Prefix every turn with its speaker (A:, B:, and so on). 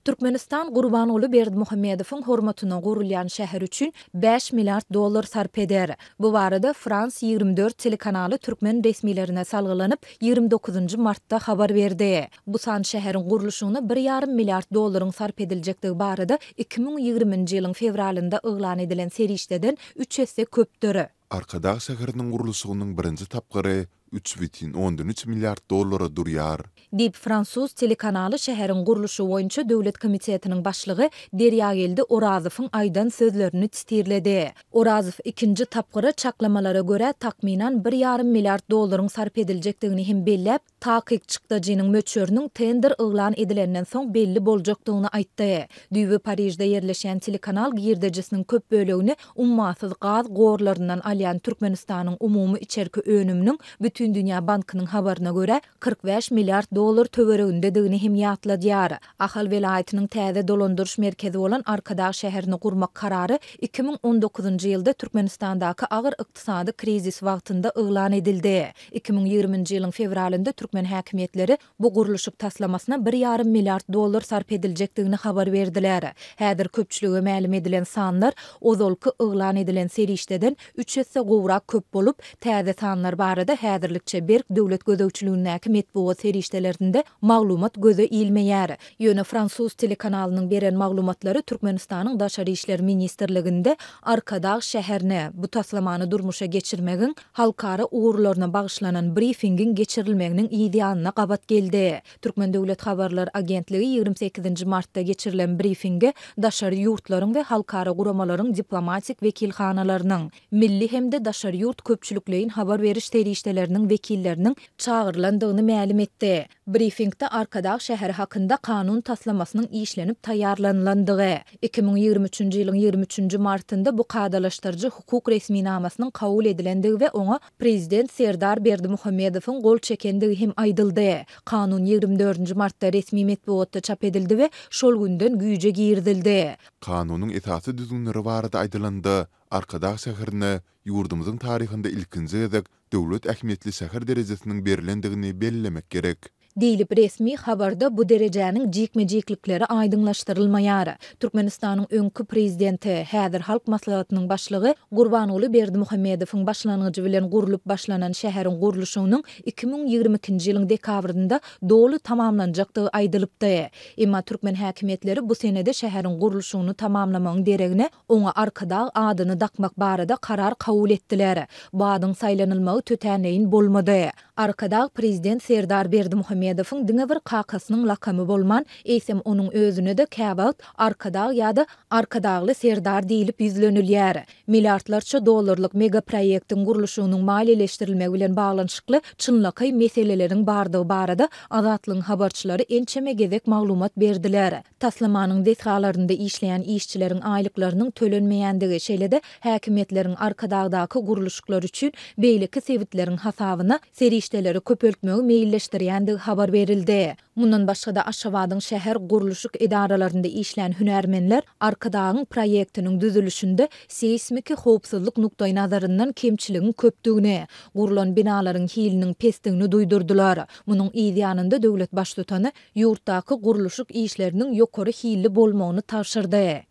A: Türkmenistan Gurbanoğlu Berdimuhammedowyň hormatyna gurulýan şäher üçin 5 milliard dollar sarp eder. Bu barada Frans 24 telekanaly türkmen resmilerine salgylanyp 29 martda habar berdi. Bu san şäheriň guruluşyna 1,5 milliard dollaryň sarp ediljekdigi barada 2020-nji ýylyň fevralynda yglan edilen serişdeden 3 hesse köpdür.
B: Arkadağ şäheriniň guruluşynyň birinji tapgyry 3,13 milliard dollara durýar.
A: Dip Fransuz telekanaly şäheriň guruluşy boýunça döwlet komitetiniň başlygy Derýagelde Orazowyň aýdan sözlerini tistirledi. Orazow ikinji tapgyry çaklamalara görä takminan 1,5 milliard dollaryň sarp ediljekdigini hem belläp, taýykçykdagynyň möçöriniň tender yglan edilenden soň belli boljakdygyny aýtdy. Düýbi Parijde ýerleşen telekanal girdejisiniň köp bölegini ummasyz gaz gorlaryndan alýan Türkmenistanyň umumy içerki önüminiň bütün Dünya Bankynyň habaryna görä 45 milliard dollar töwereginde hem ýatladýar. Ahal welaýatynyň täze dolandyryş merkezi bolan Arkadağ şäherini gurmak karary 2019-njy ýylda Türkmenistandaky agyr ykdysady krizis wagtynda yglan edildi. 2020-nji ýylyň fevralynda türkmen häkimetleri bu guruluşyk taslamasyna 1,5 milliard dollar sarp ediljekdigini habar berdiler. Häzir köpçüligi ma'lum edilen sanlar ozolky yglan edilen serişdeden 3 hesse gowrak köp bolup, täze sanlar barada häzirlikçe berk döwlet gözegçiligindäki metbuat serişdelerinde maglumat göze ilmeýär. Ýöne Fransuz telekanalynyň beren maglumatlary Türkmenistanyň Daşary işler ministrliginde Arkadağ şäherine bu taslamany durmuşa geçirmegiň halkara uğurlaryna bagyşlanan briefingiň geçirilmeginiň ýa gabat geldi. Türkmen Döwlet Habarlar Agentligi 28 martda geçirilen briefinge daşary ýurtlaryň we halkara guramalaryň diplomatik wekilhanalarynyň, milli hemde daşary ýurt köpçülikleýin habar beriş serişdeleriniň wekilleriniň çağırlandygyny ma'lum etdi. Briefingde Arkadağ şäheri hakynda kanun taslamasynyň işlenip taýýarlanlandygy, 2023-nji ýylyň 23-nji martynda bu kadalaşdyrjy hukuk resminamasynyň kabul edilendigi we oňa prezident Serdar Berdimuhammedowyň gol çekendigi hem aýdyldy. Kanun 24-nji martda resmi metbuatda çap edildi we şol günden güýje girdildi.
B: Kanunyň esasy düzgünleri barada aýdylandy. Arkadağ şäherine ýurdumyzyň taryhynda ilkinji gezek döwlet ähmiýetli şäher derejesiniň berilendigini bellemek gerek.
A: Diýilip resmi habarda bu derejäniň jikme-jiklikleri aýdyňlaşdyrylmaýar. Türkmenistanyň öňkü prezidenti, häzir halk maslahatynyň başlygy Gurbanoğlu Berdimuhammedowyň başlanyjy bilen gurulup başlanan şäheriň guruluşynyň 2022-nji ýylyň dekabrynda dolu tamamlanjakdygy aýdylypdy. Emma türkmen häkimetleri bu senede şäheriň guruluşyny tamamlamagyň deregine oňa Arkadağ adyny dakmak barada karar kabul etdiler. Bu adyň saýlanylmagy tötäneýin bolmady. Arkadağ prezident Serdar Berdimuhammedowyň diňe bir kakasynyň lakamy bolman, eýsem onuň özüne de käbagt Arkadağ ýa-da Arkadağly Serdar diýilip ýüzlenilýär. Milliardlarça dollarlyk mega proýektiň guruluşynyň maliýeleşdirilmegi bilen baglanyşykly çynlakay meseleleriň bardygy barada Azatlygyň habarçylary ençeme gezek maglumat berdiler. Taslamanyň detgalarynda işleýän işçileriň aýlyklarynyň tölenmeýändigi şeýle-de häkimetleriň Arkadağdaky guruluşyklar üçin beýleki sebitleriň hasabyna serişdeleri köpöltmegi meýilleşdirýändigi habar berildi. Mundan başga da Aşgabatyň şäher guruluşyk idaralarynda işleýän hünärmenler Arkadağyň proýektiniň düzülüşinde seismik howpsuzlyk nukdaý nazaryndan kemçiligiň köpdigini, gurulan binalaryň hiliniň pesdigini duýdurdular. Munyň ýanynda döwlet baş tutany ýurtdaky guruluşyk işleriniň ýokary hilli bolmagyny tapşyrdy.